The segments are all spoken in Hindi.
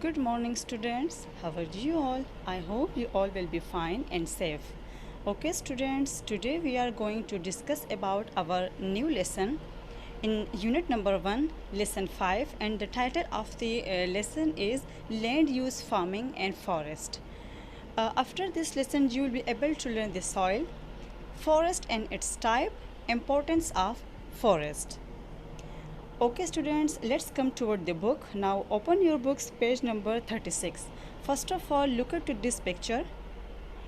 Good morning, students. How are you all? I hope you all will be fine and safe. Okay, students, today we are going to discuss about our new lesson in unit number 1, lesson 5, and the title of the lesson is Land Use, Farming and Forest. After this lesson, you will be able to learn the soil, forest and its type, importance of forest. Okay, students, let's come toward the book. Now open your books, page number 36. First of all, look at this picture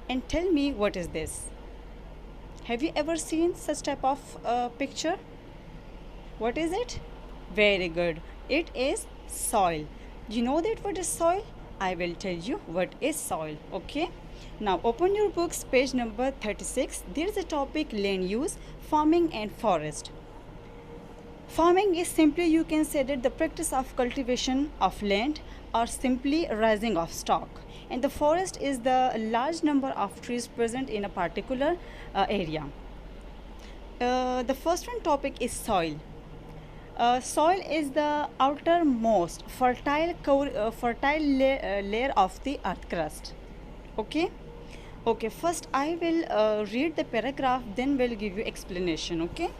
and tell me what is this. Have you ever seen such type of picture? What is it? Very good. It is soil. You know that what is soil? I will tell you what is soil. Okay. Now open your books, page number 36. There is a topic land use, farming and forest. Farming is simply, you can say that, the practice of cultivation of land or simply raising of stock. And the forest is the large number of trees present in a particular area. The first one topic is soil. Soil is the outermost fertile layer of the earth crust. Okay. Okay. First, I will read the paragraph. Then we'll give you explanation. Okay.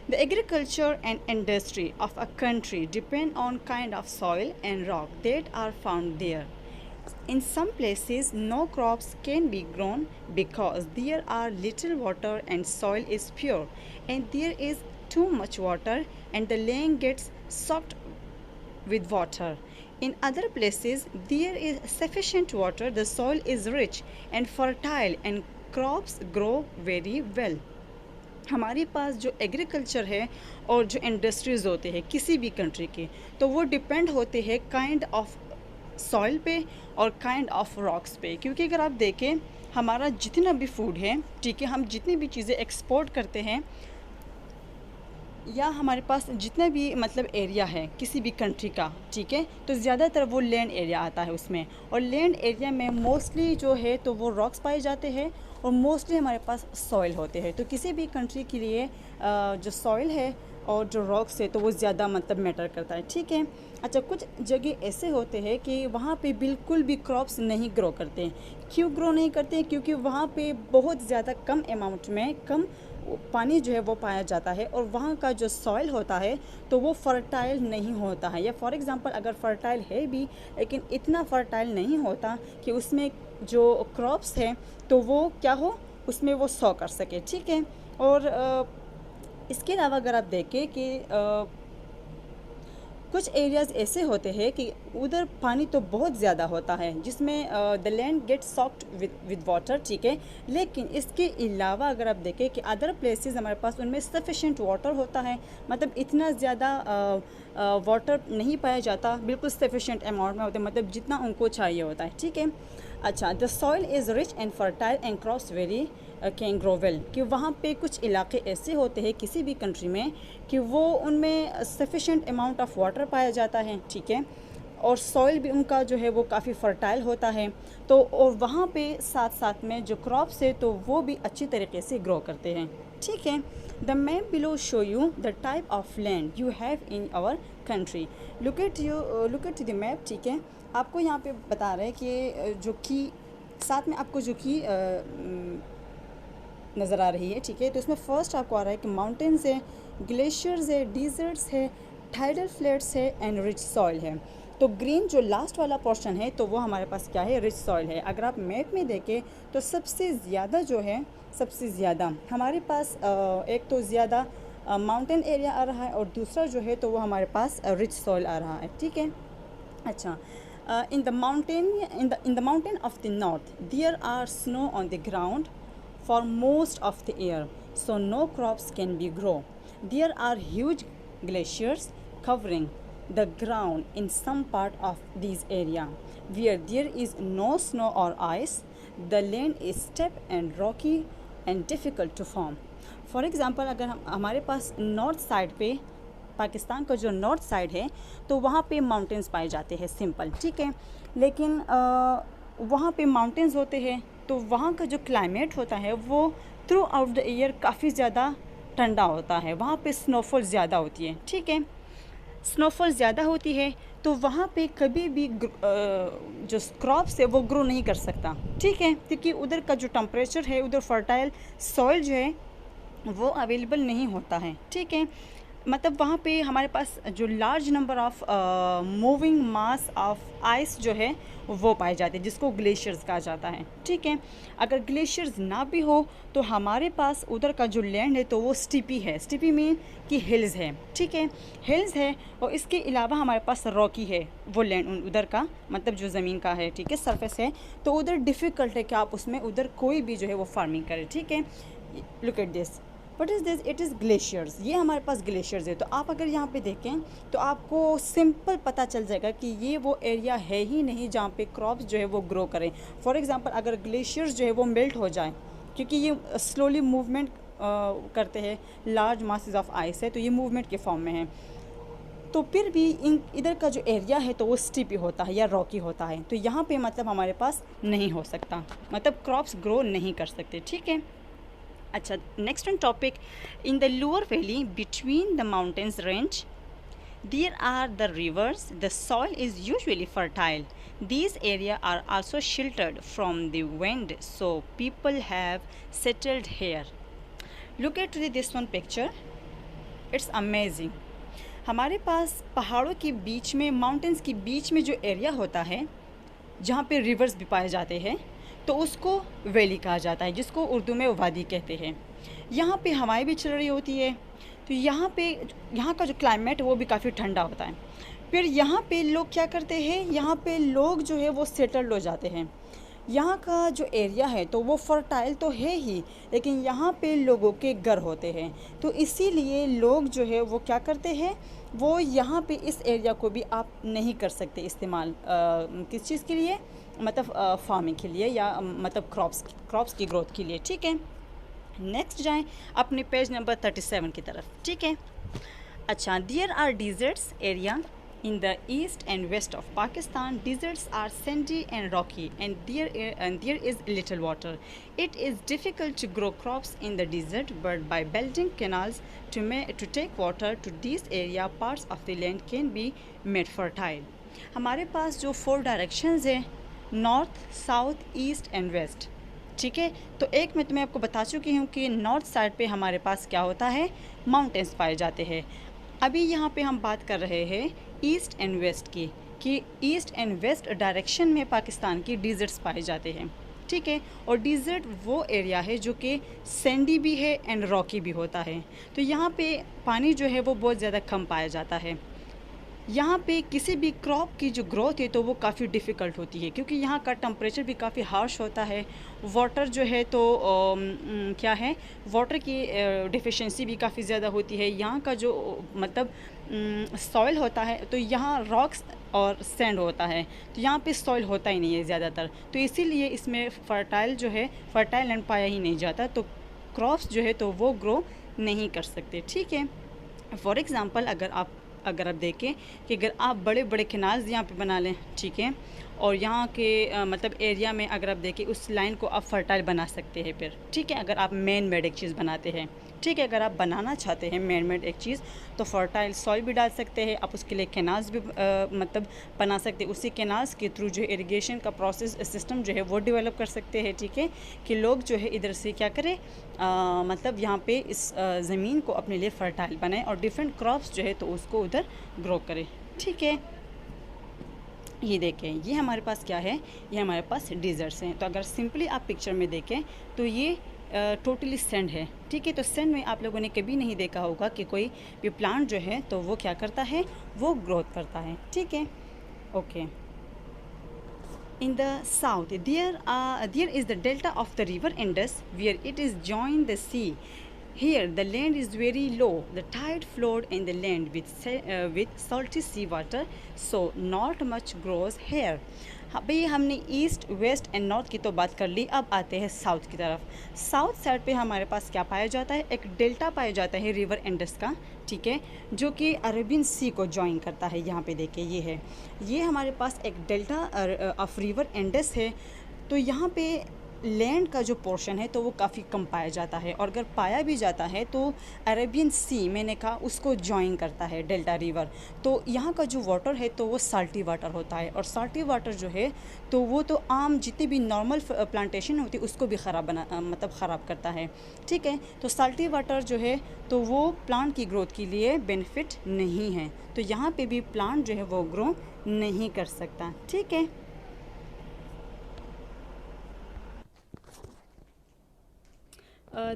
The agriculture and industry of a country depend on kind of soil and rock that are found there. In some places, no crops can be grown because there are little water and soil is pure, and there is too much water and the land gets soaked with water. In other places, there is sufficient water, the soil is rich and fertile, and crops grow very well. हमारे पास जो एग्रीकल्चर है और जो इंडस्ट्रीज़ होते हैं किसी भी कंट्री के, तो वो डिपेंड होते हैं काइंड ऑफ सॉइल पे और काइंड ऑफ रॉक्स पे। क्योंकि अगर आप देखें, हमारा जितना भी फूड है, ठीक है, हम जितनी भी चीज़ें एक्सपोर्ट करते हैं या हमारे पास जितना भी मतलब एरिया है किसी भी कंट्री का, ठीक है, तो ज़्यादातर वो लैंड एरिया आता है उसमें। और लैंड एरिया में मोस्टली जो है तो वो रॉक्स पाए जाते हैं और मोस्टली हमारे पास सॉइल होते हैं। तो किसी भी कंट्री के लिए जो सॉइल है और जो रॉक्स है तो वो ज़्यादा मतलब मैटर करता है, ठीक है। अच्छा, कुछ जगह ऐसे होते हैं कि वहाँ पे बिल्कुल भी क्रॉप्स नहीं ग्रो करते हैं। क्यों ग्रो नहीं करते हैं? क्योंकि वहाँ पे बहुत ज़्यादा कम अमाउंट में कम पानी जो है वो पाया जाता है और वहाँ का जो सॉइल होता है तो वो फर्टाइल नहीं होता है। या फॉर एग्ज़ाम्पल अगर फर्टाइल है भी, लेकिन इतना फर्टाइल नहीं होता कि उसमें जो क्रॉप्स हैं तो वो क्या हो, उसमें वो सो कर सके, ठीक है। और इसके अलावा अगर आप देखें कि कुछ एरियाज़ ऐसे होते हैं कि उधर पानी तो बहुत ज़्यादा होता है जिसमें the land get soaked with water, ठीक है। लेकिन इसके अलावा अगर आप देखें कि अदर प्लेसेस हमारे पास उनमें सफिशेंट वाटर होता है, मतलब इतना ज़्यादा वाटर नहीं पाया जाता, बिल्कुल सफिशेंट अमाउंट में होते हैं, मतलब जितना उनको चाहिए होता है, ठीक है। अच्छा, the soil is rich and fertile and crops very can grow well, कि वहाँ पे कुछ इलाके ऐसे होते हैं किसी भी कंट्री में कि वो उनमें सफिशेंट अमाउंट ऑफ वाटर पाया जाता है, ठीक है, और सॉइल भी उनका जो है वो काफ़ी फर्टाइल होता है। तो और वहाँ पे साथ साथ में जो क्रॉप्स है तो वो भी अच्छी तरीके से ग्रो करते हैं, ठीक है। The map below show you the type of land you have in our country. Look at the map, ठीक है। आपको यहाँ पे बता रहे हैं कि जो की साथ में आपको जो की नज़र आ रही है, ठीक है। तो इसमें फर्स्ट आपको आ रहा है कि माउंटेन्स है, ग्लेशियर्स है, डिज़र्ट्स है, टाइडल फ्लैट्स है एंड रिच सॉइल है। तो ग्रीन जो लास्ट वाला पोर्शन है तो वो हमारे पास क्या है, रिच सॉइल है। अगर आप मैप में देखें तो सबसे ज़्यादा जो है, सबसे ज़्यादा हमारे पास एक तो ज़्यादा माउंटेन एरिया आ रहा है और दूसरा जो है तो वो हमारे पास रिच सॉइल आ रहा है, ठीक है। अच्छा, in the mountain of the north there are snow on the ground for most of the year, so no crops can be grown. There are huge glaciers covering the ground in some part of these area where there is no snow or ice. The land is steep and rocky and difficult to farm. For example, अगर हमारे पास नॉर्थ साइड पे, पाकिस्तान का जो नॉर्थ साइड है तो वहाँ पे माउंटेन्स पाए जाते हैं, सिंपल, ठीक है। लेकिन वहाँ पे माउंटेन्स होते हैं तो वहाँ का जो क्लाइमेट होता है वो थ्रू आउट द ईयर काफ़ी ज़्यादा ठंडा होता है, वहाँ पे स्नोफॉल ज़्यादा होती है, ठीक है। स्नोफॉल ज़्यादा होती है तो वहाँ पे कभी भी जो क्रॉप्स है वो ग्रो नहीं कर सकता, ठीक है, क्योंकि उधर का जो टेम्परेचर है, उधर फर्टाइल सॉइल जो है वो अवेलेबल नहीं होता है, ठीक है। मतलब वहाँ पे हमारे पास जो large number of moving mass of ice जो है वो पाए जाते हैं, जिसको ग्लेशियर्स कहा जाता है, ठीक है। अगर ग्लेशियर्स ना भी हो तो हमारे पास उधर का जो लैंड है तो वो स्टीपी है। स्टीपी मीन कि हिल्स है, ठीक है, हिल्स है। और इसके अलावा हमारे पास रॉकी है वो लैंड उधर का, मतलब जो ज़मीन का है, ठीक है, सरफेस है। तो उधर डिफ़िकल्ट है कि आप उसमें उधर कोई भी जो है वो फार्मिंग करें, ठीक है। Look at this, what is this, it is glaciers. ये हमारे पास ग्लेशियर्स है। तो आप अगर यहाँ पे देखें तो आपको सिंपल पता चल जाएगा कि ये वो एरिया है ही नहीं जहाँ पे क्रॉप्स जो है वो ग्रो करें। फॉर एग्जांपल अगर ग्लेशियर्स जो है वो मेल्ट हो जाए, क्योंकि ये स्लोली मूवमेंट करते हैं, लार्ज मासेस ऑफ आइस है तो ये मूवमेंट के फॉर्म में है, तो फिर भी इधर का जो एरिया है तो वो स्टीपी होता है या रॉकी होता है। तो यहाँ पे मतलब हमारे पास नहीं हो सकता, मतलब क्रॉप्स ग्रो नहीं कर सकते, ठीक है। अच्छा, next on topic, in the lower valley between the mountains range there are the rivers. The soil is usually fertile. These areas are also sheltered from the wind, so people have settled here. Look at this one picture, it's amazing. हमारे पास पहाड़ों के बीच में, माउंटेन्स के बीच में जो एरिया होता है जहाँ पे रिवर्स भी पाए जाते हैं तो उसको वैली कहा जाता है, जिसको उर्दू में वादी कहते हैं। यहाँ पे हवाएं भी चल रही होती है, तो यहाँ का जो क्लाइमेट है वो भी काफ़ी ठंडा होता है। फिर यहाँ पे लोग क्या करते हैं, यहाँ पे लोग जो है वो सेटल्ड हो जाते हैं। यहाँ का जो एरिया है तो वो फर्टाइल तो है ही, लेकिन यहाँ पे लोगों के घर होते हैं, तो इसीलिए लोग जो है वो क्या करते हैं, वो यहाँ पे इस एरिया को भी आप नहीं कर सकते इस्तेमाल किस चीज़ के लिए, मतलब फार्मिंग के लिए या मतलब क्रॉप्स की ग्रोथ के लिए, ठीक है। नेक्स्ट जाएं अपने पेज नंबर 37 की तरफ, ठीक है। अच्छा, there are deserts area in the east and west of Pakistan. Deserts are sandy and rocky, and there is little water. It is difficult to grow crops in the desert, but by building canals to take water to these area, parts of the land can be made fertile. हमारे पास जो 4 डायरेक्शंस हैं, north, south, east and west, ठीक है। तो एक मैं तुम्हें आपको बता चुकी हूँ कि नॉर्थ साइड पे हमारे पास क्या होता है, माउंटेन्स पाए जाते हैं। अभी यहाँ पे हम बात कर रहे हैं ईस्ट एंड वेस्ट की, कि ईस्ट एंड वेस्ट डायरेक्शन में पाकिस्तान की डिज़र्ट्स पाए जाते हैं, ठीक है। और डिज़र्ट वो एरिया है जो कि सैंडी भी है एंड रॉकी भी होता है। तो यहाँ पे पानी जो है वो बहुत ज़्यादा कम पाया जाता है। यहाँ पे किसी भी क्रॉप की जो ग्रोथ है तो वो काफ़ी डिफ़िकल्ट होती है, क्योंकि यहाँ का टेम्परेचर भी काफ़ी हार्श होता है। वाटर जो है तो क्या है, वाटर की डिफिशिएंसी भी काफ़ी ज़्यादा होती है। यहाँ का जो मतलब सॉइल होता है तो यहाँ रॉक्स और सैंड होता है, तो यहाँ पे सॉइल होता ही नहीं है ज़्यादातर, तो इसीलिए इसमें फर्टाइल लैंड पाया ही नहीं जाता, तो क्रॉप्स जो है तो वो ग्रो नहीं कर सकते, ठीक है। फॉर एग्ज़ाम्पल अगर आप देखें कि अगर आप बड़े बड़े कैनाल्स यहाँ पे बना लें, ठीक है, और यहाँ के मतलब एरिया में अगर आप देखें उस लाइन को आप फर्टाइल बना सकते हैं फिर, ठीक है। अगर आप मैन मेड एक चीज़ बनाते हैं, ठीक है, अगर आप बनाना चाहते हैं मैन मेड एक चीज़ तो फर्टाइल सॉइल भी डाल सकते हैं आप, उसके लिए कैनाल्स भी मतलब बना सकते हैं। उसी कैनाल्स के थ्रू जो इरिगेशन का प्रोसेस सिस्टम जो है वो डेवलप कर सकते हैं, ठीक है, कि लोग जो है इधर से क्या करें, मतलब यहाँ पे इस ज़मीन को अपने लिए फ़र्टाइल बनाएं और डिफरेंट क्रॉप्स जो है तो उसको उधर ग्रो करें, ठीक है। ये देखें, ये हमारे पास क्या है, ये हमारे पास डिज़र्ट्स हैं। तो अगर सिंपली आप पिक्चर में देखें तो ये टोटली सैंड है, ठीक है। तो सैंड में आप लोगों ने कभी नहीं देखा होगा कि कोई भी प्लांट जो है तो वो क्या करता है, वो ग्रोथ करता है, ठीक है, okay. In the south, there is the delta of the river Indus, where it is joined the sea. Here, the land is very low. The tide flowed in the land with salty sea water, so not much grows here. भाई हमने ईस्ट, वेस्ट एंड नॉर्थ की तो बात कर ली, अब आते हैं साउथ की तरफ। साउथ साइड पे हमारे पास क्या पाया जाता है, एक डेल्टा पाया जाता है रिवर इंडस का, ठीक है, जो कि अरेबियन सी को ज्वाइन करता है। यहाँ पे देखिए ये है, ये हमारे पास एक डेल्टा ऑफ रिवर इंडस है। तो यहाँ पे लैंड का जो पोर्शन है तो वो काफ़ी कम पाया जाता है, और अगर पाया भी जाता है तो अरेबियन सी, मैंने कहा, उसको जॉइन करता है डेल्टा रिवर। तो यहाँ का जो वाटर है तो वो साल्टी वाटर होता है, और साल्टी वाटर जो है तो वो तो आम जितनी भी नॉर्मल प्लांटेशन होती है उसको भी मतलब ख़राब करता है। ठीक है, तो साल्टी वाटर जो है तो वो प्लांट की ग्रोथ के लिए बेनिफिट नहीं है, तो यहाँ पे भी प्लांट जो है वो ग्रो नहीं कर सकता। ठीक है,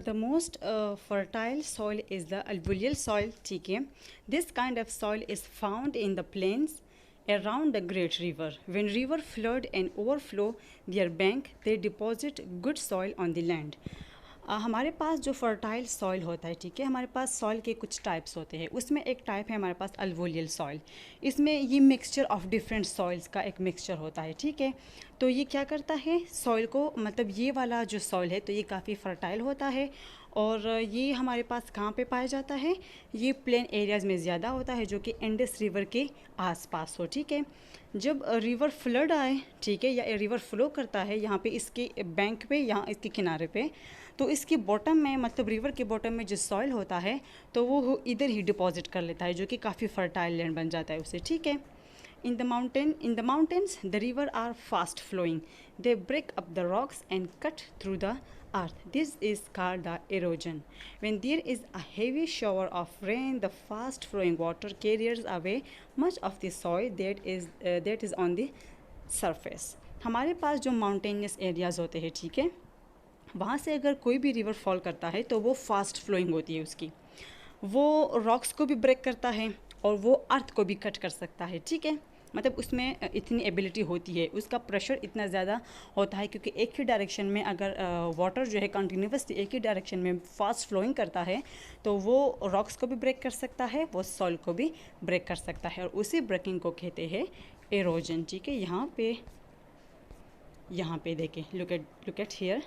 the most fertile soil is the alluvial soil. ठीक है, this kind of soil is found in the plains around the great river. When river flood and overflow their bank, they deposit good soil on the land. हमारे पास जो फर्टाइल सॉइल होता है, ठीक है, हमारे पास सॉइल के कुछ टाइप्स होते हैं। उसमें एक टाइप है हमारे पास अल्वोलियल सॉइल। इसमें ये मिक्सचर ऑफ डिफरेंट सॉइल्स का एक मिक्सचर होता है। ठीक है, तो ये क्या करता है सॉइल को, मतलब ये वाला जो सॉइल है तो ये काफ़ी फर्टाइल होता है, और ये हमारे पास कहाँ पे पाया जाता है, ये प्लेन एरियाज़ में ज़्यादा होता है जो कि इंडस रिवर के आसपास हो। ठीक है, जब रिवर फ्लड आए, ठीक है, या रिवर फ्लो करता है यहाँ पे इसके बैंक पे, यहाँ इसके किनारे पे, तो इसकी बॉटम में, मतलब रिवर के बॉटम में जो सॉइल होता है तो वो इधर ही डिपॉजिट कर लेता है, जो कि काफ़ी फर्टाइल लैंड बन जाता है उसे। ठीक है, in the mountains the river are fast flowing. They break up the rocks and cut through the earth. This is called the erosion. When there is a heavy shower of rain, the fast flowing water carries away much of the soil that is on the surface. हमारे पास जो माउंटेनियस एरियाज़ होते हैं, ठीक है, वहाँ से अगर कोई भी रिवर फॉल करता है तो वो फास्ट फ्लोइंग होती है उसकी, वो रॉक्स को भी ब्रेक करता है और वो अर्थ को भी कट कर सकता है। ठीक है, मतलब उसमें इतनी एबिलिटी होती है, उसका प्रेशर इतना ज़्यादा होता है, क्योंकि एक ही डायरेक्शन में अगर वाटर जो है कंटिन्यूसली एक ही डायरेक्शन में फास्ट फ्लोइंग करता है तो वो रॉक्स को भी ब्रेक कर सकता है, वो सॉइल को भी ब्रेक कर सकता है, और उसी ब्रेकिंग को कहते हैं एरोजन। ठीक है, यहाँ पे देखें, look at here,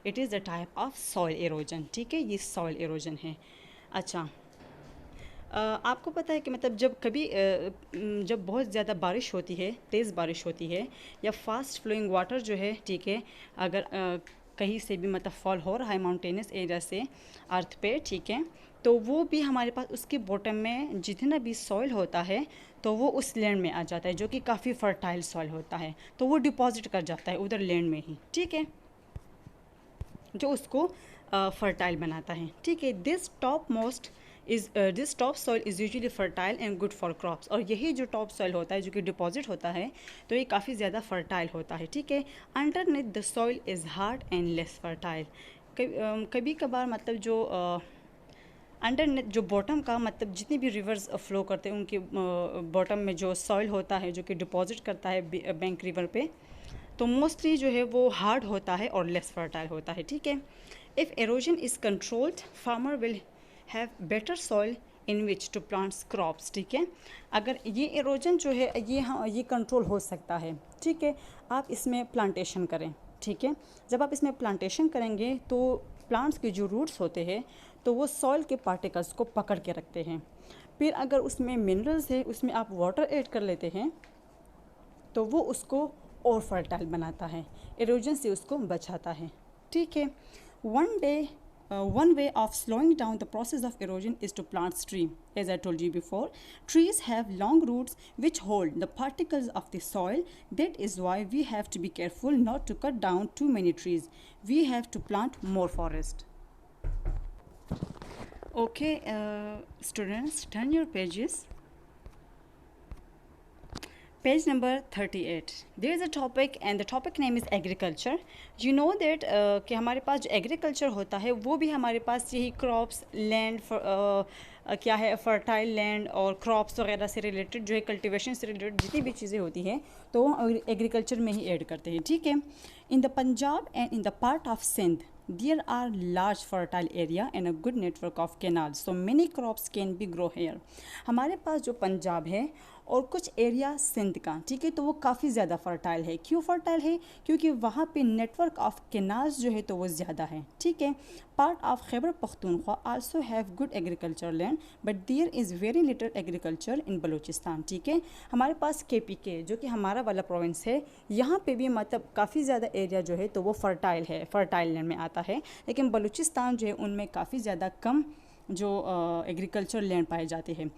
it is the type of soil halogen. ठीक है, ये सॉइल एरोजन है। अच्छा, आपको पता है कि मतलब जब बहुत ज़्यादा बारिश होती है, तेज़ बारिश होती है, या फास्ट फ्लोइंग वाटर जो है, ठीक है, अगर कहीं से भी मतलब फॉल हो रहा है माउंटेनियस एरिया से अर्थ पे, ठीक है, तो वो भी हमारे पास उसके बॉटम में जितना भी सॉइल होता है तो वो उस लैंड में आ जाता है, जो कि काफ़ी फर्टाइल सॉइल होता है, तो वो डिपॉजिट कर जाता है उधर लैंड में ही। ठीक है, जो उसको फर्टाइल बनाता है। ठीक है, this top soil is usually fertile and good for crops. और यही जो टॉप सॉइल होता है जो कि डिपॉजिट होता है तो ये काफ़ी ज़्यादा फर्टाइल होता है। ठीक है, underneath the soil is hard and less fertile. कभी कभार मतलब जो अंडरनेथ जो बॉटम का, मतलब जितनी भी रिवर्स फ्लो करते हैं उनके बॉटम में जो सॉइल होता है जो कि डिपॉजिट करता है बैंक रिवर पे, तो मोस्टली जो है वो हार्ड होता है और लेस फर्टाइल होता है। ठीक है, if erosion is controlled farmer will have better soil in which to plants crops. ठीक है, अगर ये एरोजन जो है ये कंट्रोल हो सकता है। ठीक है, आप इसमें प्लांटेशन करें। ठीक है, जब आप इसमें प्लांटेशन करेंगे तो प्लांट्स के जो रूट्स होते हैं तो वो सॉइल के पार्टिकल्स को पकड़ के रखते हैं। फिर अगर उसमें मिनरल्स है, उसमें आप वाटर ऐड कर लेते हैं तो वो उसको और फर्टाइल बनाता है, एरोजन से उसको बचाता है। ठीक है, one way of slowing down the process of erosion is to plant trees. As I told you before, trees have long roots which hold the particles of the soil. That is why we have to be careful not to cut down too many trees. We have to plant more forest. Okay, students, turn your pages. Page number 38. There is a topic and the topic name is agriculture. You know that कि हमारे पास जो एग्रीकल्चर होता है वो भी हमारे पास यही क्रॉप्स, लैंड, क्या है, फर्टाइल लैंड और क्रॉप्स वगैरह से रिलेटेड, जो है कल्टीवेशन से रिलेटेड जितनी भी चीज़ें होती हैं तो वो एग्रीकल्चर में ही ऐड करते हैं। ठीक है, in the Punjab and in the part of Sindh there are large fertile area and a good network of canals, so many crops can be grow here. हमारे पास जो पंजाब है और कुछ एरिया सिंध का, ठीक है, तो वो काफ़ी ज़्यादा फर्टाइल है। क्यों फर्टाइल है? क्योंकि वहाँ पे नेटवर्क ऑफ केनाल्स जो है तो वो ज़्यादा है, ठीक है। Part of Khyber Pakhtunkhwa also have good agriculture land but there is very little agriculture in Balochistan, ठीक है। हमारे पास KPK जो कि हमारा वाला प्रोविंस है, यहाँ पे भी मतलब काफ़ी ज़्यादा एरिया जो है तो वो फर्टाइल है, फर्टाइल लैंड में आता है, लेकिन बलूचिस्तान जो है उनमें काफ़ी ज़्यादा कम जो एग्रीकल्चर लैंड पाए जाते हैं।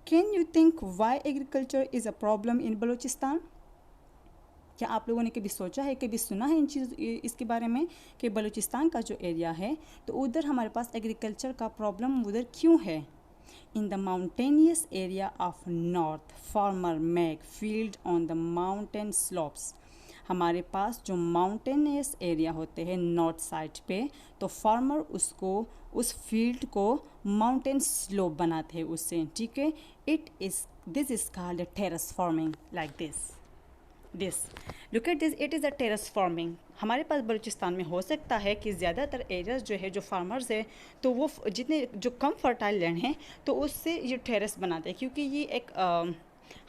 Can you think Y agriculture is a problem in Balochistan? क्या आप लोगों ने कभी सोचा है, कभी सुना है इसके बारे में कि बलूचिस्तान का जो एरिया है तो उधर हमारे पास एग्रीकल्चर का प्रॉब्लम उधर क्यों है? In the mountainous area of north farmer make field on the mountain slopes. हमारे पास जो माउंटेनियस एरिया होते हैं नॉर्थ साइड पे, तो फार्मर उसको उस फील्ड को माउंटेन स्लोप बनाते हैं उससे, ठीक है। This is called terrace farming like this look at this, it is a terrace farming. हमारे पास बलूचिस्तान में हो सकता है कि ज़्यादातर एरियाज जो है जो फार्मर्स है तो वो जितने जो कम फर्टाइल लैंड हैं तो उससे ये टेरेस बनाते हैं, क्योंकि ये एक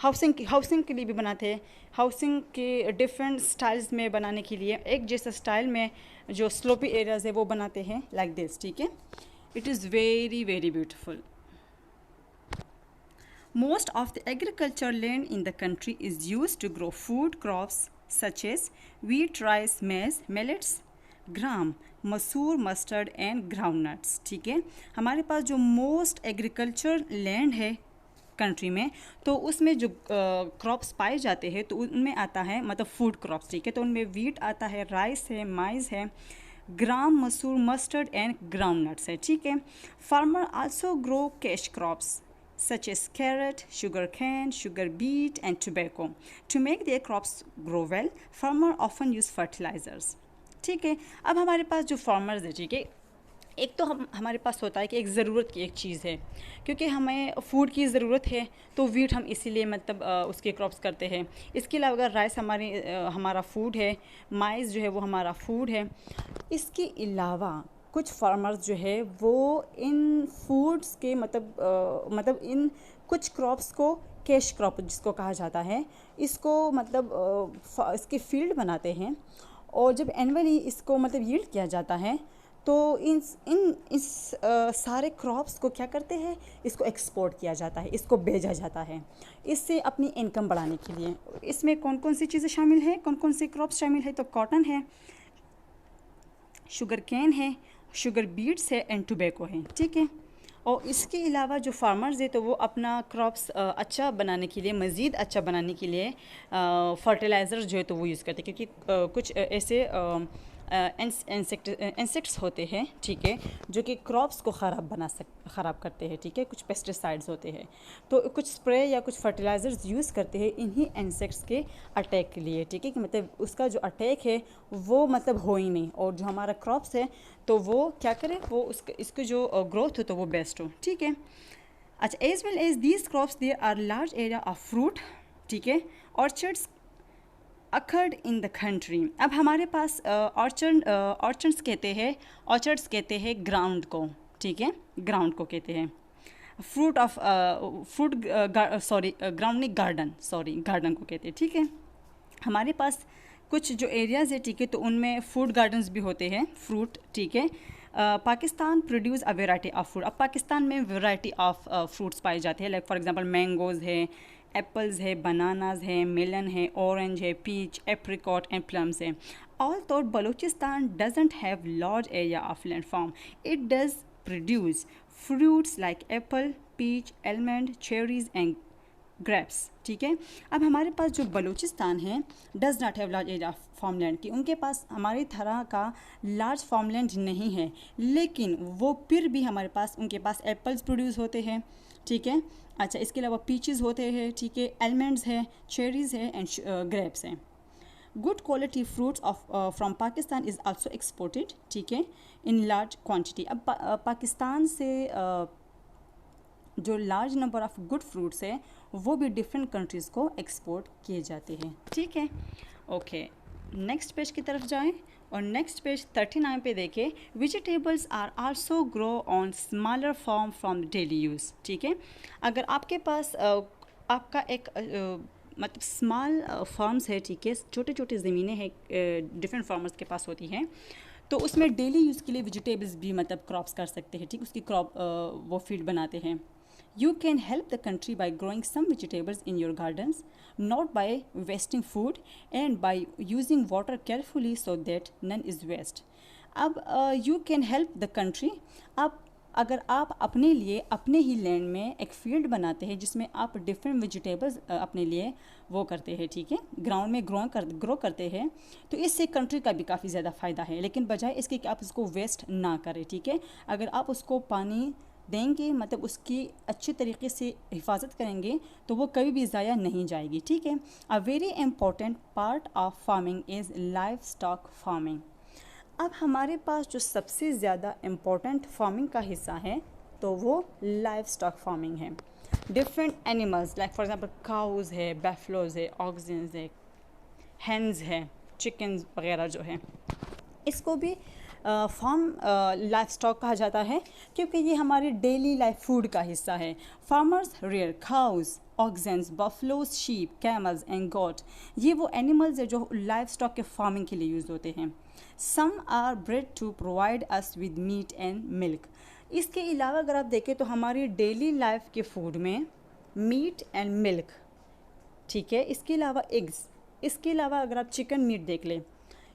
हाउसिंग के लिए भी बनाते हैं, हाउसिंग के डिफरेंट स्टाइल्स में बनाने के लिए एक जैसा स्टाइल में जो स्लोपी एरियाज है वो बनाते हैं लाइक दिस, ठीक है। It is very very beautiful. Most of the agriculture land in the country is used to grow food crops such as wheat, rice, maize, millets, gram, मसूर, मस्टर्ड एंड ग्राउंडनट्स, ठीक है। हमारे पास जो मोस्ट एग्रीकल्चर लैंड है कंट्री में तो उसमें जो क्रॉप्स पाए जाते हैं तो उनमें आता है मतलब फूड क्रॉप्स, ठीक है। तो उनमें वीट आता है, राइस है, माइज़ है, ग्राम, मसूर, मस्टर्ड एंड ग्राउंडनट्स है, ठीक है। Farmer also grow cash crops such as carrot, sugar cane, sugar beet and tobacco. To make their crops grow well, farmer often use fertilizers. ठीक है। अब हमारे पास जो फार्मर्स है, ठीक है, एक तो हमारे पास होता है कि एक ज़रूरत की एक चीज़ है, क्योंकि हमें फूड की ज़रूरत है तो वीट हम इसीलिए मतलब उसके क्रॉप्स करते हैं। इसके अलावा अगर राइस हमारा फूड है, माइज़ जो है वो हमारा फूड है। इसके अलावा कुछ फार्मर्स जो है वो इन फूड्स के मतलब इन कुछ क्रॉप्स को कैश क्रॉप जिसको कहा जाता है, इसको मतलब इसके फील्ड बनाते हैं और जब एनुअली इसको मतलब यील्ड किया जाता है तो इस सारे क्रॉप्स को क्या करते हैं, इसको एक्सपोर्ट किया जाता है, इसको भेजा जाता है, इससे अपनी इनकम बढ़ाने के लिए। इसमें कौन कौन सी चीज़ें शामिल हैं, कौन कौन से क्रॉप्स शामिल है? तो कॉटन है, शुगर केन है, शुगर बीट्स है एंड टोबैको है, ठीक है। और इसके अलावा जो फार्मर्स है तो वो अपना क्रॉप्स अच्छा बनाने के लिए, मज़ीद अच्छा बनाने के लिए फर्टिलाइज़र जो है तो वो यूज़ करते हैं, क्योंकि कुछ ऐसे इंसेक्ट्स होते हैं, ठीक है, जो कि क्रॉप्स को ख़राब करते हैं, ठीक है। कुछ पेस्टिसाइड्स होते हैं तो कुछ स्प्रे या कुछ फर्टिलाइज़र्स यूज़ करते हैं इन्हीं इंसेक्ट्स के अटैक के लिए, ठीक है, कि मतलब उसका जो अटैक है वो मतलब हो ही नहीं और जो हमारा क्रॉप्स है तो वो क्या करे, वो इसकी जो ग्रोथ हो तो वो बेस्ट हो, ठीक है। अच्छा, as well as these crops there are large area of fruit, ठीक है, orchards occurred in the country. अब हमारे पास ऑर्चर्ड्स कहते हैं ग्राउंड को, ठीक है, ग्राउंड को कहते हैं। ग्राउंड नहीं, गार्डन को कहते हैं, ठीक है। हमारे पास कुछ जो एरियाज़ है, ठीक है, तो उनमें फूड गार्डन्स भी होते हैं, फ्रूट, ठीक है। Pakistan produce a variety of fruit. अब पाकिस्तान में वेराइटी ऑफ फ्रूट्स पाए जाते हैं, लाइक फॉर एग्जांपल मैंगोज़ है, एप्पल्स है, बनानाज है, मेलन है, ऑरेंज है, पीच, एप्रिकॉट एंड प्लम्स है। Although Balochistan doesn't have large area of landform, it does produce fruits like apple, peach, almond, cherries and grapes, ठीक है। अब हमारे पास जो बलूचिस्तान है does not have large area of farmland की, उनके पास हमारी तरह का लार्ज फार्मलैंड नहीं है, लेकिन वो फिर भी हमारे पास उनके पास एप्पल्स प्रोड्यूस होते हैं, ठीक है। अच्छा, इसके अलावा पीचेस होते हैं, ठीक है, आलमंड्स है, चेरीज़ है एंड ग्रेप्स हैं। Good quality fruits of from Pakistan is also exported, ठीक है, इन लार्ज क्वांटिटी। अब पाकिस्तान से जो large number of good fruits है वो भी डिफरेंट कंट्रीज़ को एक्सपोर्ट किए जाते हैं, ठीक है। ओके, नेक्स्ट पेज की तरफ जाएं और नेक्स्ट पेज 39 पे देखें। Vegetables are also grow on smaller form from daily use, ठीक है। अगर आपके पास आपका एक मतलब स्मॉल फार्म्स है, ठीक है, छोटे छोटे ज़मीनें हैं, डिफरेंट फार्मर्स के पास होती हैं, तो उसमें डेली यूज़ के लिए वेजिटेबल्स भी मतलब क्रॉप्स कर सकते हैं, ठीक, उसकी क्रॉप वो फील्ड बनाते हैं. You can help the country by growing some vegetables in your gardens, not by wasting food and by using water carefully so that none is waste. अब you can help the country. अब अगर आप अपने लिए अपने ही लैंड में एक फील्ड बनाते हैं जिसमें आप डिफरेंट वेजिटेबल्स अपने लिए वो करते हैं, ठीक है, ग्राउंड में ग्रो करते हैं, तो इससे कंट्री का भी काफ़ी ज़्यादा फ़ायदा है. लेकिन बजाय इसके कि आप उसको वेस्ट ना करें, ठीक है, अगर आप उसको पानी देंगे, मतलब उसकी अच्छे तरीके से हिफाजत करेंगे, तो वो कभी भी ज़ाया नहीं जाएगी, ठीक है. A very important part of farming is live stock farming. अब हमारे पास जो सबसे ज़्यादा इम्पॉर्टेंट फार्मिंग का हिस्सा है तो वो लाइव स्टॉक फार्मिंग है. Different animals like for example cows है, बैफलोज है, ऑक्सिन्स है, हेन्स है, चिकन्स वगैरह जो है, इसको भी फार्म लाइफ स्टॉक कहा जाता है क्योंकि ये हमारे डेली लाइफ फूड का हिस्सा है. Farmers rear cows, oxen, buffaloes, sheep, camels and goat, ये वो एनिमल्स है जो लाइफ स्टॉक के फार्मिंग के लिए यूज़ होते हैं. Some are bred to provide us with meat and milk. इसके अलावा अगर आप देखें तो हमारी डेली लाइफ के फूड में मीट एंड मिल्क, ठीक है, इसके अलावा एग्स, इसके अलावा अगर आप चिकन मीट देख लें,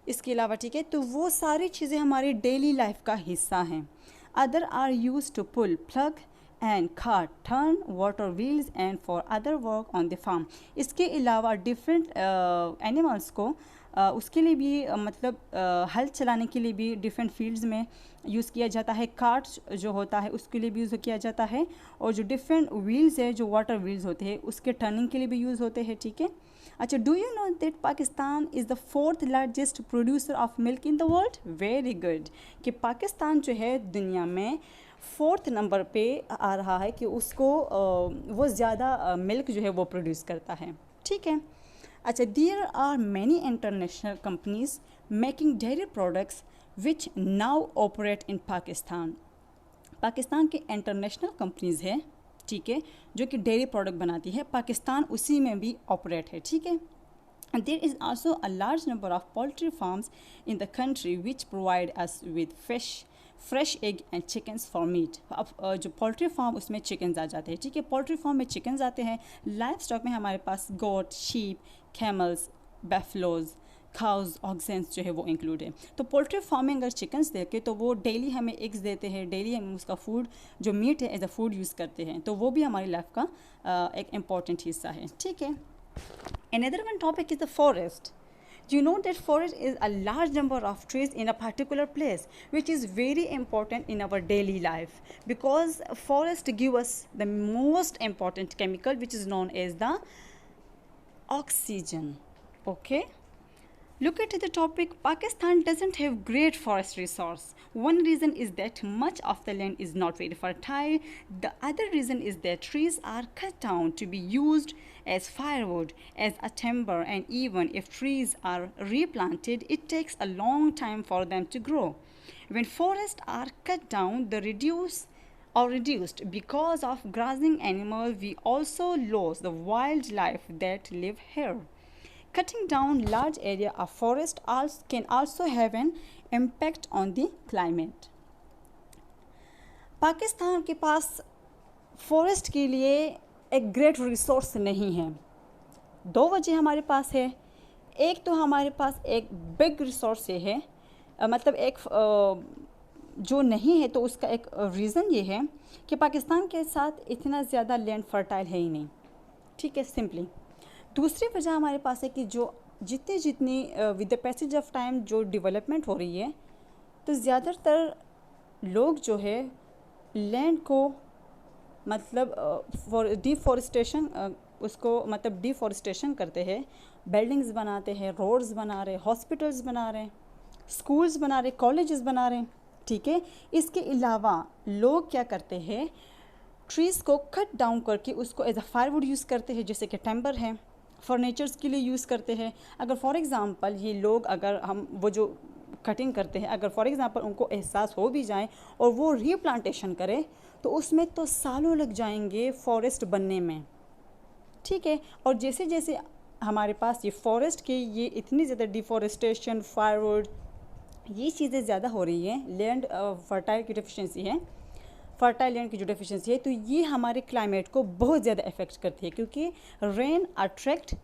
इसके अलावा, ठीक है, तो वो सारी चीज़ें हमारी डेली लाइफ का हिस्सा हैं. Other are use to pull, plug and cart, turn water wheels and for other work on the farm. इसके अलावा डिफरेंट एनिमल्स को उसके लिए भी मतलब हल चलाने के लिए भी डिफरेंट फील्ड्स में यूज़ किया जाता है. कार्ट जो होता है उसके लिए भी यूज़ किया जाता है, और जो डिफरेंट व्हील्स है, जो वाटर व्हील्स होते हैं, उसके टर्निंग के लिए भी यूज़ होते हैं, ठीक है. अच्छा, do you know that Pakistan is the 4th largest producer of milk in the world. Very good, कि पाकिस्तान जो है दुनिया में 4th नंबर पे आ रहा है कि उसको वो ज़्यादा मिल्क जो है वो प्रोड्यूस करता है, ठीक है. अच्छा, there are many international companies making dairy products which now operate in Pakistan. Pakistan के इंटरनेशनल कंपनीज़ है, ठीक है, जो कि डेयरी प्रोडक्ट बनाती है, पाकिस्तान उसी में भी ऑपरेट है, ठीक है. There is also a large number of poultry farms in the country which provide us with fresh egg and chickens for meat. अब जो पोल्ट्री फार्म उसमें चिकन्स आ जाते हैं, ठीक है, पोल्ट्री फार्म में चिकन्स आते हैं. लाइफ स्टॉक में हमारे पास गोट, शीप, कैमल्स, बैफलोज, काउज, ऑक्सेंस जो है वो इंक्लूड है. तो पोल्ट्री फार्मिंग अगर चिकन्स देखे तो वो डेली हमें एग्स देते हैं, डेली हम उसका फूड जो मीट है एज अ फूड यूज़ करते हैं, तो वो भी हमारी लाइफ का एक इम्पॉर्टेंट हिस्सा है, ठीक है. Another one topic is the forest. You know that forest is a large number of trees in a particular place, which is very important in our daily life because forest give us the most important chemical which is known as the oxygen. Okay. Look at the topic. Pakistan doesn't have great forest resource. One reason is that much of the land is not very fertile. The other reason is that trees are cut down to be used as firewood, as a timber, and even if trees are replanted, it takes a long time for them to grow. When forests are cut down, reduced because of grazing animals, we also lose the wildlife that live here. Cutting down large area of forest can also have an impact on the climate. Pakistan के पास फॉरेस्ट के लिए एक ग्रेट रिसोर्स नहीं है. 2 वजह हमारे पास है. एक तो हमारे पास एक बिग रिसोर्स ये है, मतलब एक जो नहीं है तो उसका एक रीज़न ये है कि पाकिस्तान के साथ इतना ज़्यादा लैंड फर्टाइल है ही नहीं, ठीक है, सिंपली. दूसरी वजह हमारे पास है कि जो जितनी with the passage of time जो डेवलपमेंट हो रही है, तो ज़्यादातर लोग जो है लैंड को मतलब डिफॉरेस्टेशन उसको मतलब डिफॉरेस्टेशन करते हैं, बिल्डिंग्स बनाते हैं, रोड्स बना रहे, हॉस्पिटल्स बना रहे, स्कूल्स बना रहे, कॉलेजेस बना रहे, ठीक है. इसके अलावा लोग क्या करते हैं, ट्रीज़ को कट डाउन करके उसको एज अ फायरवुड यूज़ करते हैं, जैसे कि टेम्बर है, फर्नीचर्स के लिए यूज़ करते हैं. अगर फॉर एग्ज़ाम्पल ये लोग अगर हम वो जो कटिंग करते हैं, अगर फॉर एग्ज़ाम्पल उनको एहसास हो भी जाए और वो रीप्लांटेशन करें तो उसमें तो सालों लग जाएंगे फॉरेस्ट बनने में, ठीक है। और जैसे जैसे हमारे पास ये फॉरेस्ट के ये इतनी ज़्यादा डिफॉरेस्टेशन, फायरवुड, ये चीज़ें ज़्यादा हो रही हैं, लैंड फर्टाइल की डिफिशेंसी है, फर्टाइल लैंड की जो डेफिशिएंसी है, तो ये हमारे क्लाइमेट को बहुत ज़्यादा इफेक्ट करती है, क्योंकि rain attract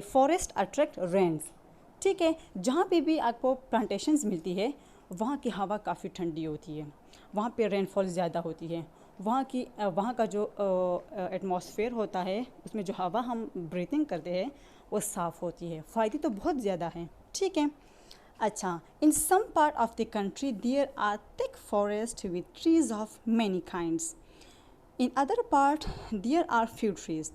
forest attract rains. ठीक है। जहाँ पे भी आपको प्लांटेशंस मिलती है वहाँ की हवा काफ़ी ठंडी होती है, वहाँ पे रेनफॉल ज़्यादा होती है, वहाँ का जो एटमॉस्फेयर होता है, उसमें जो हवा हम ब्रीथिंग करते हैं वो साफ़ होती है। फ़ायदे तो बहुत ज़्यादा हैं। ठीक है। अच्छा, in some part of the country there are thick forest with trees of many kinds, in other part there are few trees.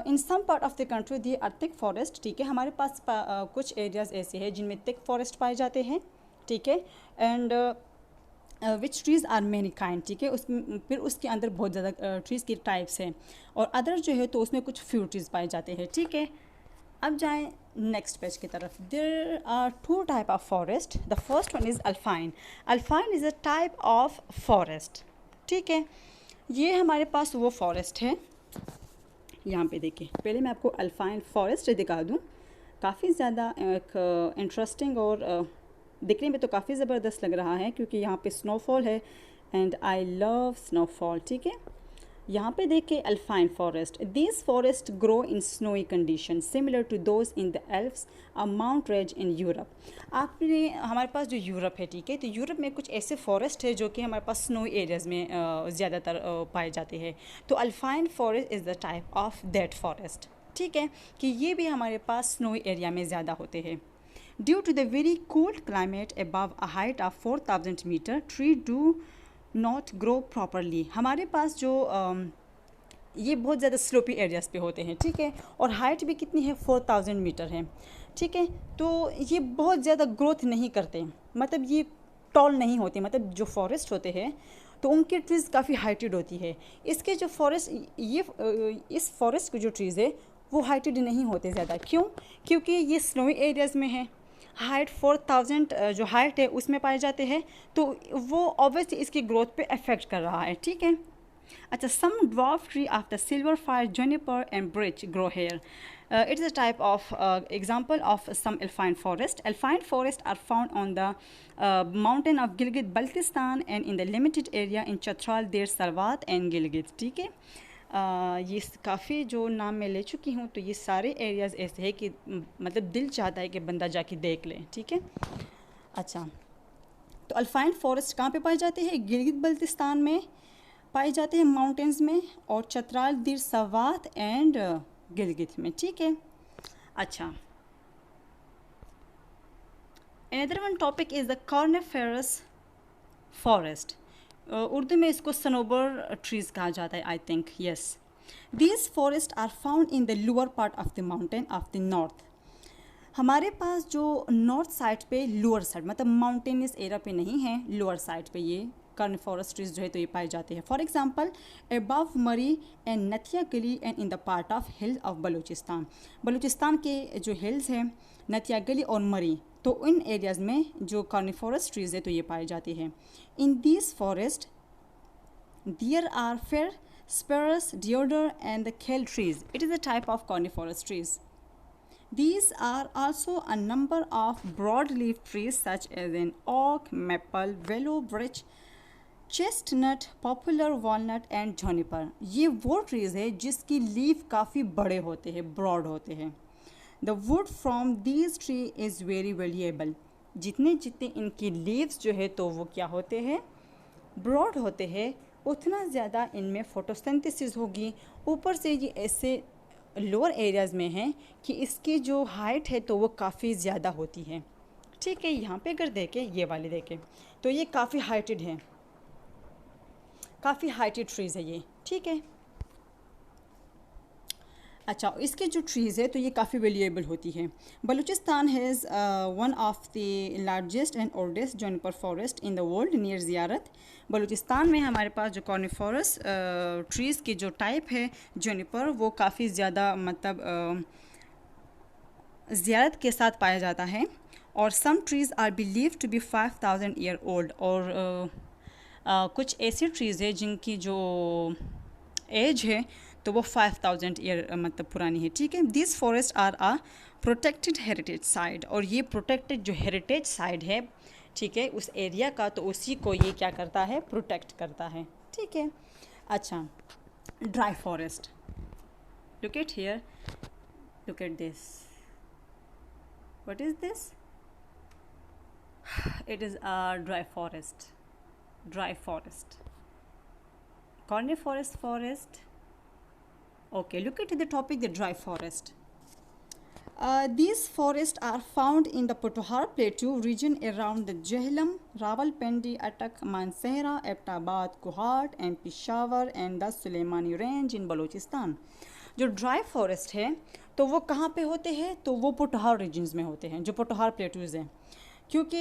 In some part of the country there are thick forest. ठीक है। हमारे पास कुछ एरियाज़ ऐसे हैं जिनमें थिक फॉरेस्ट पाए जाते हैं। ठीक है। And which trees are many kind. ठीक है। फिर उसके अंदर बहुत ज़्यादा ट्रीज़ के टाइप्स हैं, और अदर जो है तो उसमें कुछ फ्यू ट्रीज़ पाए जाते हैं। ठीक है। अब जाएं नेक्स्ट पेज की तरफ। There are two type of forest. The first one is alpine. Alpine is a type of forest. ठीक है। ये हमारे पास वो फॉरेस्ट है, यहाँ पे देखिए, पहले मैं आपको अल्फाइन फॉरेस्ट दिखा दूँ। काफ़ी ज़्यादा एक इंटरेस्टिंग और दिखने में तो काफ़ी ज़बरदस्त लग रहा है, क्योंकि यहाँ पे स्नोफॉल है एंड आई लव स्नोफॉल। ठीक है। यहाँ पे देखिए alpine forest. This forest grow in snowy condition similar to those in the Alps, a mount range in Europe. आपने हमारे पास जो यूरोप है, ठीक है, तो यूरोप में कुछ ऐसे फॉरेस्ट है जो कि हमारे पास स्नोई एरियाज़ में ज़्यादातर पाए जाते हैं। तो alpine forest is the type of that forest. ठीक है, कि ये भी हमारे पास स्नोई एरिया में ज़्यादा होते हैं। Due to the very cold climate above a height of 4000 metre, tree do not grow properly. हमारे पास जो ये बहुत ज़्यादा स्लोपी एरियाज़ पे होते हैं। ठीक है। और हाइट भी कितनी है, 4000 मीटर है। ठीक है। तो ये बहुत ज़्यादा ग्रोथ नहीं करते, मतलब ये टॉल नहीं होते, मतलब जो फॉरेस्ट होते हैं तो उनकी ट्रीज़ काफ़ी हाइटेड होती है। इसके जो फॉरेस्ट, ये इस फॉरेस्ट के जो ट्रीज़ है वो हाइटेड नहीं होते ज़्यादा। क्यों? क्योंकि ये स्नोई एरियाज़ में है, हाइट 4000 जो हाइट है उसमें पाए जाते हैं, तो वो ऑब्वियसली इसकी ग्रोथ पे अफेक्ट कर रहा है। ठीक है। अच्छा, some dwarf tree of the silver fir juniper and birch grow here. It is a type of example of some alpine forest. Alpine forests are found on the mountain of Gilgit-Baltistan and in the limited area in Chitral, Deir Sarwat and Gilgit. ठीक है। ये काफ़ी जो नाम मैं ले चुकी हूँ, तो ये सारे एरियाज़ ऐसे हैं कि मतलब दिल चाहता है कि बंदा जाके देख ले। ठीक है। अच्छा, तो अल्फाइन फॉरेस्ट कहाँ पे पाए जाते हैं? गिलगित बल्तिस्तान में पाए जाते हैं, माउंटेन्स में, और चतराल, दिर सवात एंड गिलगित में। ठीक है। अच्छा, another one topic is the coniferous forest. Urdu में इसको सनोबर ट्रीज़ कहा जाता है, I think. Yes, these forest are found in the lower part of the mountain of the north. हमारे पास जो नॉर्थ साइड पे, लोअर साइड मतलब माउंटेनियस एरिया पे नहीं है, लोअर साइड पे ये कार्निफोरस ट्रीज जो है तो ये पाए जाते हैं। फॉर एग्जांपल अबव मरी एंड नथिया गली and in the part of hills of Balochistan. Balochistan के जो हिल्स हैं, नथिया गली और मरी, तो इन एरियाज़ में जो कार्निफोरस ट्रीज़ है तो ये पाए जाते हैं। In this forest there are fir spruce, deodar and the kail trees. It is a type of coniferous trees. These are also a number of broadleaf trees such as an oak, maple, willow, birch, chestnut, poplar, walnut and juniper. ये वो ट्रीज़ है जिसकी लीफ काफ़ी बड़े होते हैं, ब्रॉड होते हैं। The wood from these tree is very valuable. जितने जितने इनकी लीव्स जो है तो वो क्या होते हैं, ब्रॉड होते हैं, उतना ज़्यादा इनमें फोटोसिंथेसिस होगी। ऊपर से ये ऐसे लोअर एरियाज़ में हैं कि इसकी जो हाइट है तो वो काफ़ी ज़्यादा होती है। ठीक है। यहाँ पे अगर देखें, ये वाले देखें, तो ये काफ़ी हाइटेड है, काफ़ी हाइटेड ट्रीज़ है ये। ठीक है। अच्छा, इसके जो ट्रीज़ है तो ये काफ़ी वैल्यूएबल होती है। Balochistan has one of the largest and oldest Juniper forest in the world near ज़ियारत। बलूचिस्तान में हमारे पास जो कॉर्निफोरस ट्रीज़ की जो टाइप है जूनिपर, वो काफ़ी ज़्यादा मतलब ज़ियारत के साथ पाया जाता है। और some trees are believe to be 5000 year old. और कुछ ऐसे ट्रीज़ है जिनकी जो एज है तो वो 5000 ईयर मतलब पुरानी है, ठीक है। This forest are a protected heritage site, और ये प्रोटेक्टेड जो हेरिटेज साइट है, ठीक है, उस एरिया का, तो उसी को ये क्या करता है, प्रोटेक्ट करता है, ठीक है। अच्छा, dry forest, look at here, look at this, what is this, it is a dry forest, dry forest, coniferous forest. Okay, look at the topic, the dry forest. These forests are found in the Pothohar Plateau region around the Jhelum, Rawalpindi, Attock, Mansehra, Abbottabad, Kohat and Peshawar and the Sulaimani range in Balochistan. जो ड्राई फॉरेस्ट है तो वो कहाँ पे होते हैं, तो वो पोटोहार रीजन्स में होते हैं, जो पोटोहार प्लेटूज़ हैं, क्योंकि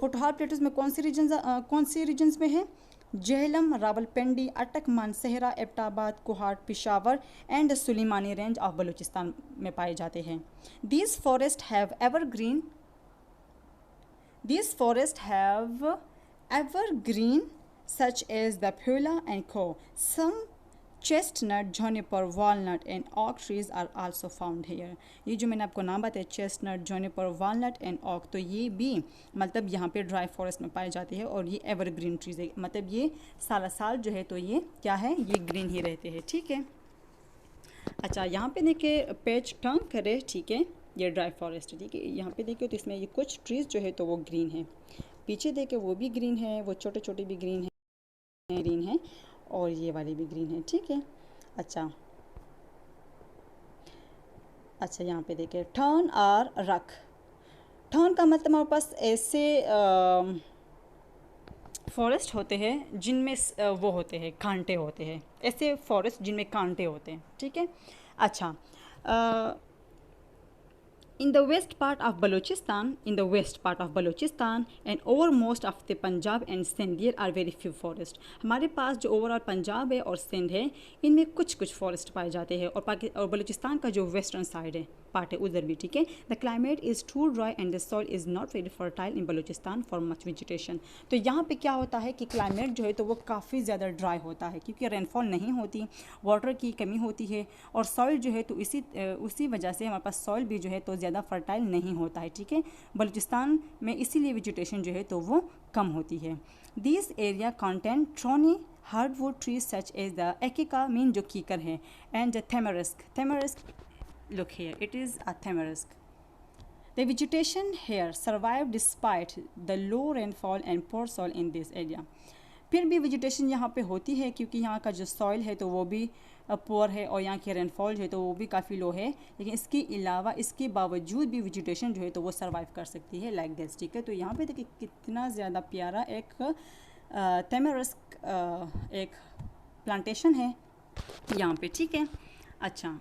पोटोहार प्लेटूज़ में कौन सी रीजन्स में है, जहलम, रावलपिंडी, अटक, Mansehra, Abbottabad, Kohat, Peshawar and Sulemani range of Balochistan में पाए जाते हैं। These forest have evergreen such as the phula and co. Some chestnut, juniper, walnut and oak trees are also found here. ये जो मैंने आपको नाम बताया, चेस्टनट, जूनिपर, वालनट एंड ऑक, तो ये भी मतलब यहाँ पे ड्राई फॉरेस्ट में पाई जाती है, और ये एवरग्रीन ट्रीज है, मतलब ये साल साल जो है तो ये क्या है, ये ग्रीन ही रहते हैं, ठीक है। अच्छा, यहाँ पे देखिए पेज टर्न करे, ठीक है, ये ड्राई फॉरेस्ट है, ठीक है। यहाँ पे देखिए तो इसमें ये कुछ ट्रीज जो है तो वो ग्रीन है, पीछे देखिए वो भी ग्रीन है, वो छोटे छोटे भी ग्रीन है, और ये वाली भी ग्रीन है, ठीक है। अच्छा, यहाँ पे देखिए टर्न और रख, टर्न का मतलब हमारे पास ऐसे फॉरेस्ट होते हैं जिनमें वो होते हैं, कांटे होते हैं, ऐसे फॉरेस्ट जिनमें कांटे होते हैं, ठीक है। अच्छा, in the west part of Balochistan and over most of the Punjab and Sindh, there are very few forests. हमारे पास जो ओवरऑल पंजाब है और सिंध है, इनमें कुछ फॉरेस्ट पाए जाते हैं, और बलूचिस्तान का जो वेस्टर्न साइड है पार्ट है उधर भी, ठीक है। The climate is too dry and the soil is not very fertile in Balochistan for much vegetation. तो यहाँ पे क्या होता है कि क्लाइमेट जो है तो वो काफ़ी ज़्यादा ड्राई होता है, क्योंकि रेनफॉल नहीं होती, वाटर की कमी होती है, और सॉइल जो है तो उसी वजह से हमारे पास सॉइल भी जो है तो ज़्यादा फर्टाइल नहीं होता है, ठीक है। बलूचिस्तान में इसीलिए वेजिटेशन जो है तो वो कम होती है। This area content thorny hardwood trees such as the acacia, mean जो कीकर है, and tamarisk, look here, it is a tamarisk. The vegetation here survived despite the low rainfall and poor soil in this area. फिर भी वेजिटेशन यहाँ पे होती है, क्योंकि यहाँ का जो सॉइल है तो वो भी पुअर है, और यहाँ की रेनफॉल जो है तो वो भी काफ़ी लो है, लेकिन इसके बावजूद भी वेजिटेशन जो है तो वो सर्वाइव कर सकती है लाइक दिस, ठीक है। तो यहाँ पे देखिए कितना ज़्यादा प्यारा एक tamarisk एक प्लांटेशन है यहाँ पे, ठीक है। अच्छा,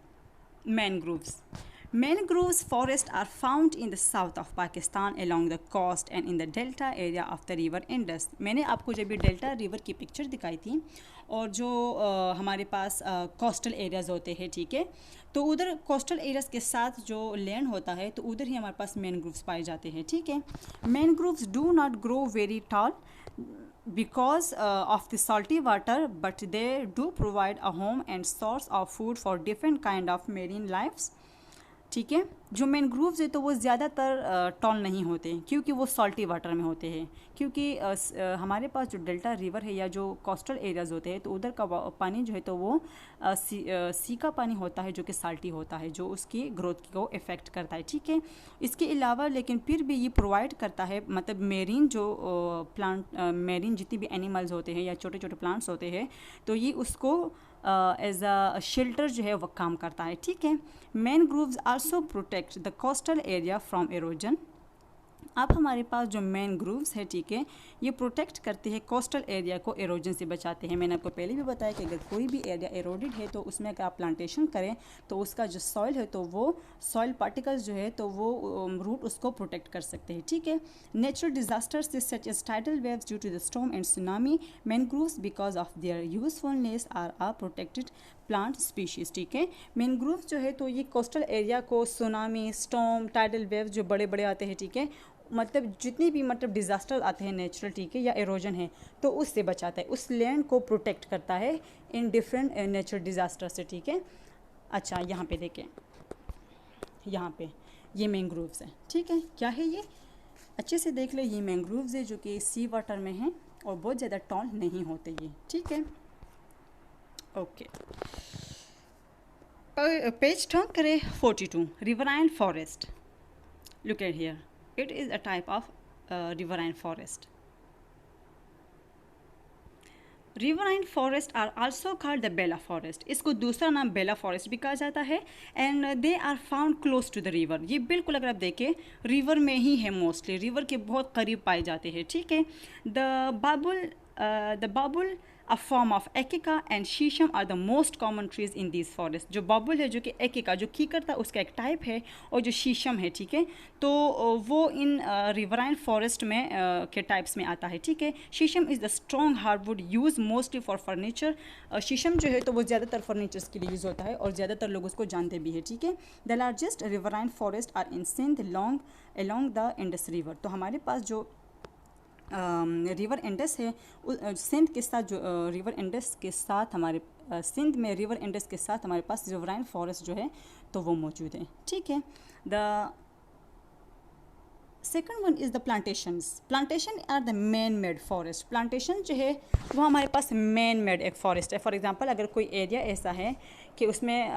Mangroves forests are found in the south of Pakistan along the coast and in the delta area of the river Indus. मैंने आपको जब ये डेल्टा रिवर की पिक्चर दिखाई थी, और जो हमारे पास कोस्टल एरियाज़ होते हैं, ठीक है, तो उधर कोस्टल एरियाज़ के साथ जो लैंड होता है तो उधर ही हमारे पास मैनग्रोव्स पाए जाते हैं, ठीक है। Mangroves do not grow very tall because of the salty water, but they do provide a home and source of food for different kind of marine lives, ठीक है। जो मैनग्रोव्स है तो वो ज़्यादातर टॉल नहीं होते, क्योंकि वो सॉल्टी वाटर में होते हैं, क्योंकि हमारे पास जो डेल्टा रिवर है या जो कोस्टल एरियाज़ होते हैं तो उधर का पानी जो है तो वो सी का पानी होता है, जो कि साल्टी होता है, जो उसकी ग्रोथ को इफ़ेक्ट करता है, ठीक है। इसके अलावा लेकिन फिर भी ये प्रोवाइड करता है, मतलब मेरीन जो मेरीन जितनी भी एनिमल्स होते हैं या छोटे छोटे प्लांट्स होते हैं, तो ये उसको एज अ शेल्टर जो है वो काम करता है, ठीक है। Mangroves also protect the coastal area from halogen. अब हमारे पास जो मैनग्रोव्स है, ठीक है, ये प्रोटेक्ट करते हैं कोस्टल एरिया को, एरोजन से बचाते हैं। मैंने आपको पहले भी बताया कि अगर कोई भी एरिया एरोडेड है तो उसमें अगर आप प्लांटेशन करें तो उसका जो सॉइल है तो वो सॉइल पार्टिकल्स जो है तो वो रूट उसको प्रोटेक्ट कर सकते हैं, ठीक है। Natural disasters such as tidal waves due to the storm and tsunami, mangroves because of their usefulness are a protected plant species, ठीक है। मैंग्रोव जो है तो ये कोस्टल एरिया को सुनामी, स्टॉर्म, टाइडल वेव जो बड़े बड़े आते हैं, ठीक है, मतलब जितने भी मतलब डिज़ास्टर आते हैं नेचुरल, ठीक है, या एरोजन है, तो उससे बचाता है, उस लैंड को प्रोटेक्ट करता है इन डिफरेंट नेचुरल डिज़ास्टर से, ठीक है। अच्छा, यहाँ पे देखें, यहाँ पे ये मैंग्रोव्स है, ठीक है। क्या है ये, अच्छे से देख ले, ये मैंग्रोव्स है जो कि सी वाटर में हैं और बहुत ज़्यादा टॉल नहीं होते ये, ठीक है। ओके, पेज टर्न करें 42, riverine forest. Look at here, it is a type of riverine forest. Riverine forests are also called the Bella forest. इसको दूसरा नाम बेला फॉरेस्ट भी कहा जाता है, and they are found close to the river. ये बिल्कुल अगर आप देखें रिवर में ही है, मोस्टली रिवर के बहुत करीब पाए जाते हैं, ठीक है। The babul a form of acacia and shisham are the most common trees in this forest. जो बाबुल है जो कि एकिका जो कीकर था उसका एक टाइप है, और जो शीशम है, ठीक है, तो वो इन रिवराइन फॉरेस्ट में के टाइप्स में आता है, ठीक है। शीशम is the strong hardwood use mostly for furniture. शीशम जो है तो वो ज़्यादातर फर्नीचर्स के लिए यूज़ होता है और ज़्यादातर लोग उसको जानते भी है, ठीक है। The largest riverine forest are in Sindh along the Indus river. तो हमारे पास जो रिवर इंडस है, सिंध के साथ जो रिवर इंडस के साथ हमारे सिंध में रिवर इंडस के साथ हमारे पास रिवराइन फॉरेस्ट जो है तो वो मौजूद है, ठीक है। The second one is the plantations. Plantation are the man made forest. Plantation जो है वो हमारे पास मैन मेड एक फॉरेस्ट है। फॉर एग्जांपल अगर कोई एरिया ऐसा है कि उसमें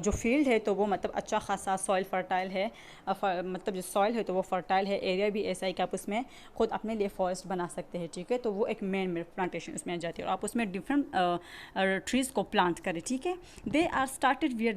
जो फील्ड है तो वो मतलब अच्छा खासा सॉइल फर्टाइल है, मतलब जो सॉइल है तो वो फर्टाइल है, एरिया भी ऐसा है कि आप उसमें खुद अपने लिए फॉरेस्ट बना सकते हैं, ठीक है, तो वो एक मैन मेड प्लांटेशन उसमें आ जाती है और आप उसमें डिफरेंट ट्रीज़ को प्लांट करें, ठीक है। They are started where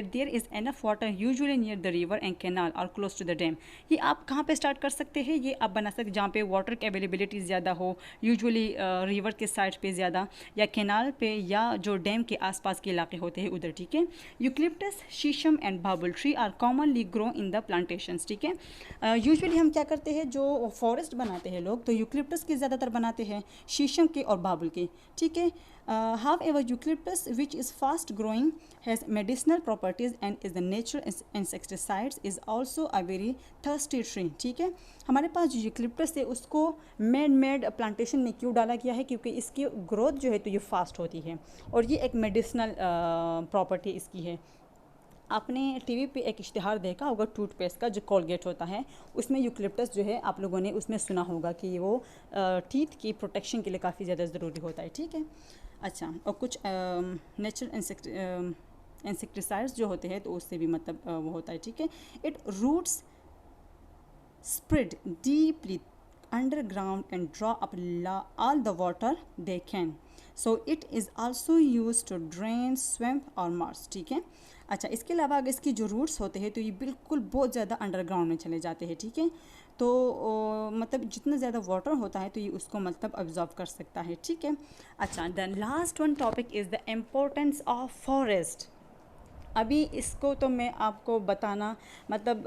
there is enough water usually near the river and canal और क्लोज टू द डैम। ये आप कहाँ पे स्टार्ट कर सकते हैं, ये आप बना सकते हैं जहाँ पे वाटर की अवेलेबिलिटी ज़्यादा हो, यूजुअली रिवर के साइड पे ज़्यादा, या कैनाल पे, या जो डैम के आसपास के इलाके होते हैं उधर, ठीक है। Eucalyptus, shisham and babul tree are commonly grow in the plantations, ठीक है। यूजुअली हम क्या करते हैं, जो फॉरेस्ट बनाते हैं लोग तो यूक्लिप्टस के ज़्यादातर बनाते हैं, शीशम के और बाबुल के, ठीक है। However, eucalyptus, which is fast growing, has medicinal properties and is the natural insecticides, is also a very thirsty tree, ठीक है। हमारे पास जो यूकलिप्टस है उसको मेड प्लांटेशन में क्यों डाला गया है, क्योंकि इसकी ग्रोथ जो है तो ये फास्ट होती है और ये एक मेडिसिनल प्रॉपर्टी इसकी है। आपने टीवी पे एक इश्तिहार देखा होगा टूथपेस्ट का, जो कोलगेट होता है उसमें यूकलिप्टस जो है आप लोगों ने उसमें सुना होगा कि वो टीथ की प्रोटेक्शन के लिए काफ़ी ज़्यादा ज़रूरी होता है, ठीक है। अच्छा, और कुछ नेचुरल इंसेक्टिसाइड्स जो होते हैं तो उससे भी मतलब वो होता है, ठीक है। It roots spread deeply underground and draw up all the water they can, so it is also used to drain swamp or marsh, ठीक है। अच्छा, इसके अलावा अगर इसकी जो रूट्स होते हैं तो ये बिल्कुल बहुत ज़्यादा अंडरग्राउंड में चले जाते हैं, ठीक है, तो मतलब जितना ज़्यादा वाटर होता है तो ये उसको मतलब अब्जॉर्ब कर सकता है, ठीक है। अच्छा, the last one topic is the importance of forest. अभी इसको तो मैं आपको बताना मतलब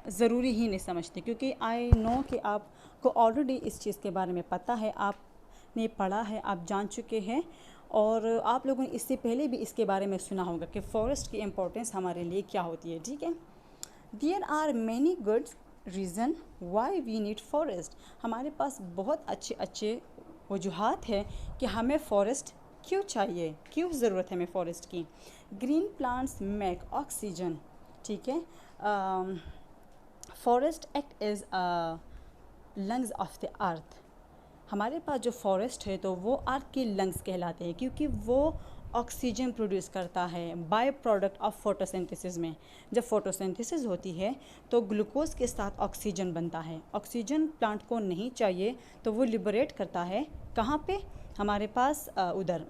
ज़रूरी ही नहीं समझती, क्योंकि आई नो कि आपको ऑलरेडी इस चीज़ के बारे में पता है, आपने पढ़ा है, आप जान चुके हैं, और आप लोगों ने इससे पहले भी इसके बारे में सुना होगा कि फ़ॉरेस्ट की इम्पोर्टेंस हमारे लिए क्या होती है, ठीक है। There are many good reason why we need forest. हमारे पास बहुत अच्छे अच्छे वजूहात है कि हमें फ़ॉरेस्ट क्यों चाहिए, क्यों ज़रूरत है हमें फ़ॉरेस्ट की। ग्रीन प्लांट्स मेक ऑक्सीजन, ठीक है। Forest act is lungs of the earth. हमारे पास जो फॉरेस्ट है तो वो अर्थ के लंग्स कहलाते हैं, क्योंकि वो ऑक्सीजन प्रोड्यूस करता है बाय प्रोडक्ट ऑफ फोटोसिंथेसिस में। जब फोटोसिंथेसिस होती है तो ग्लूकोज के साथ ऑक्सीजन बनता है। ऑक्सीजन प्लांट को नहीं चाहिए तो वो लिबरेट करता है, कहाँ पे, हमारे पास उधर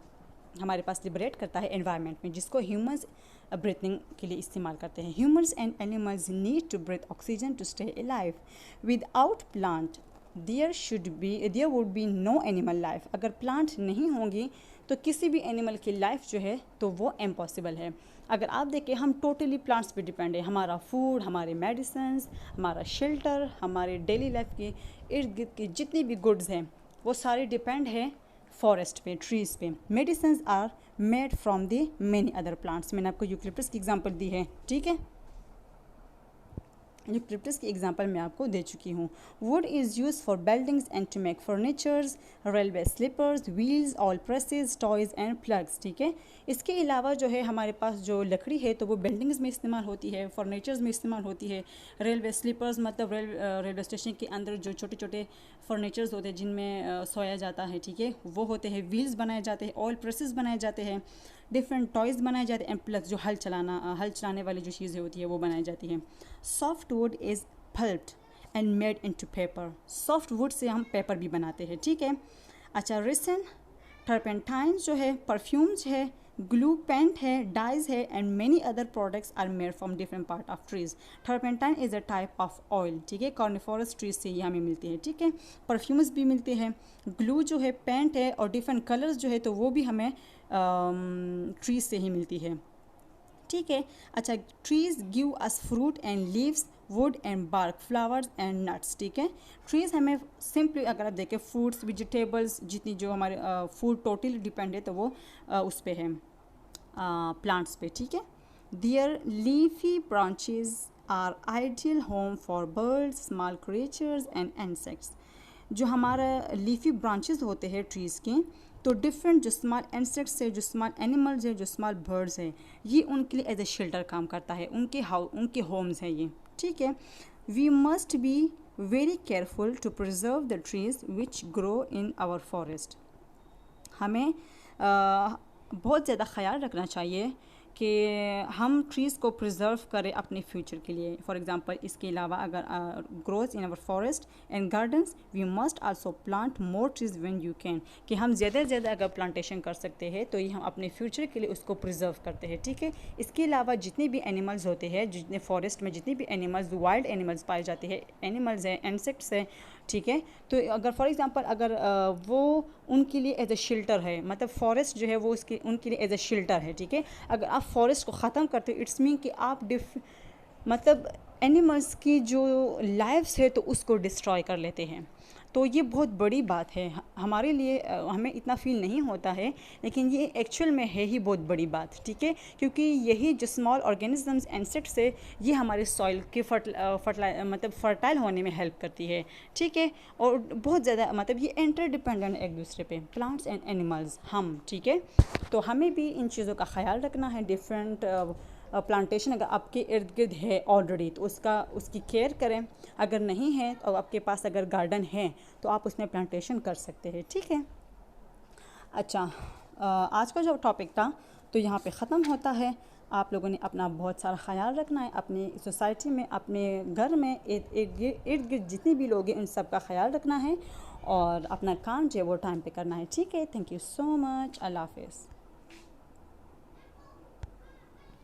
हमारे पास लिबरेट करता है एनवायरनमेंट में, जिसको ह्यूमंस ब्रीथिंग के लिए इस्तेमाल करते हैं। Humans and animals need to breathe oxygen to stay alive. Without plant there would be no animal life. अगर प्लांट नहीं होंगी तो किसी भी एनिमल की लाइफ जो है तो वो इम्पॉसिबल है। अगर आप देखें हम टोटली प्लांट्स पे डिपेंड है, हमारा फूड, हमारे मेडिसिन्स, हमारा शेल्टर, हमारे डेली लाइफ के इर्द गिर्द की जितनी भी गुड्स हैं वो सारे डिपेंड है फॉरेस्ट पे, ट्रीज़ पे। Medicine are made from the many other plants. मैंने आपको यूकलिप्टस की एग्जांपल दी है, ठीक है, यूकलिप्टस की एग्जांपल मैं आपको दे चुकी हूँ। Wood is use for buildings and to make furnitures, railway sleepers, wheels, all presses, toys and plugs, ठीक है। इसके अलावा जो है हमारे पास जो लकड़ी है तो वो बिल्डिंग्स में इस्तेमाल होती है, फर्नीचर्स में इस्तेमाल होती है। रेलवे स्लीपर्स मतलब रेलवे स्टेशन के अंदर जो छोटे छोटे फर्नीचर्स होते हैं जिनमें सोया जाता है, ठीक है, वो होते हैं। व्हील्स बनाए जाते हैं, ऑयल प्रेसेस बनाए जाते हैं, डिफरेंट टॉयज़ बनाए जाते हैं, एंड प्लग्स जो हल चलाने वाली जो चीज़ें होती है वो बनाई जाती हैं। Soft wood is pulped and made into paper. Soft wood से हम पेपर भी बनाते हैं, ठीक है। अच्छा, रिसन, टर्पेंटाइन जो है, परफ्यूम्स है, ग्लू पेंट है, डाइज है, and many other products are made from different part of trees. Turpentine is a type of oil, ठीक है, कॉर्निफोरस ट्रीज से ये हमें मिलती है, ठीक है। परफ्यूम्स भी मिलते हैं, ग्लू जो है, पेंट है, और डिफरेंट कलर्स जो है तो वो भी हमें ट्रीज से ही मिलती है, ठीक है। अच्छा, trees give us fruit and leaves, wood and bark, flowers and nuts, ठीक है। ट्रीज़ हमें सिंपली अगर आप देखें फ्रूट्स, वेजिटेबल्स, जितनी जो हमारे फूड टोटली डिपेंड है तो वो उस पे है, प्लांट्स पे, ठीक है। Their leafy branches are ideal home for birds, small creatures and insects. जो हमारा लीफी ब्रांचेस होते हैं ट्रीज़ के, तो डिफरेंट जो स्मॉल इंसेक्ट्स है, जो स्मॉल एनिमल्स है, जो स्मॉल बर्ड्स है, ये उनके लिए एज ए शेल्टर काम करता है, उनके होम्स हैं ये, ठीक है। We must be very careful to preserve the trees which grow in our forest. हमें बहुत ज़्यादा ख्याल रखना चाहिए कि हम ट्रीज़ को प्रिजर्व करें अपने फ्यूचर के लिए। फॉर एग्ज़ाम्पल, इसके अलावा अगर growth in our forest and gardens, we must also plant more trees when you can, कि हम ज़्यादा से ज़्यादा अगर प्लांटेशन कर सकते हैं तो ये हम अपने फ्यूचर के लिए उसको प्रिजर्व करते हैं, ठीक है। इसके अलावा जितने भी एनिमल्स होते हैं, जितने फॉरेस्ट में जितने भी एनिमल्स, वाइल्ड एनिमल्स पाए जाते हैं, एनिमल्स हैं, इंसेक्ट्स हैं, ठीक है, तो अगर फॉर एग्ज़ाम्पल अगर वो उनके लिए एज ए शेल्टर है, मतलब फॉरेस्ट जो है वो उनके लिए एज ए शेल्टर है, ठीक है। अगर आप फॉरेस्ट को ख़त्म करते हो, इट्स मीन कि आप मतलब एनिमल्स की जो लाइफ्स है तो उसको डिस्ट्रॉय कर लेते हैं। तो ये बहुत बड़ी बात है हमारे लिए, हमें इतना फील नहीं होता है, लेकिन ये एक्चुअल में है ही बहुत बड़ी बात, ठीक है, क्योंकि यही जो स्मॉल ऑर्गेनिजम्स, इंसेक्ट्स है, ये हमारे सॉइल के मतलब फर्टाइल होने में हेल्प करती है, ठीक है। और बहुत ज़्यादा मतलब ये इंटरडिपेंडेंट है एक दूसरे पे, प्लांट्स एंड एनिमल्स, हम, ठीक है। तो हमें भी इन चीज़ों का ख्याल रखना है। डिफरेंट प्लांटेशन अगर आपके इर्द गिर्द है ऑलरेडी तो उसकी केयर करें। अगर नहीं है तो आपके पास अगर गार्डन है तो आप उसमें प्लांटेशन कर सकते हैं, ठीक है। अच्छा, आज का जो टॉपिक था तो यहाँ पे ख़त्म होता है। आप लोगों ने अपना बहुत सारा ख्याल रखना है, अपनी सोसाइटी में, अपने घर में इर्द गिर्द जितने भी लोग हैं उन सब का ख्याल रखना है, और अपना काम जो है वो टाइम पे करना है, ठीक है। Thank you so much. Allah हाफ़िज़।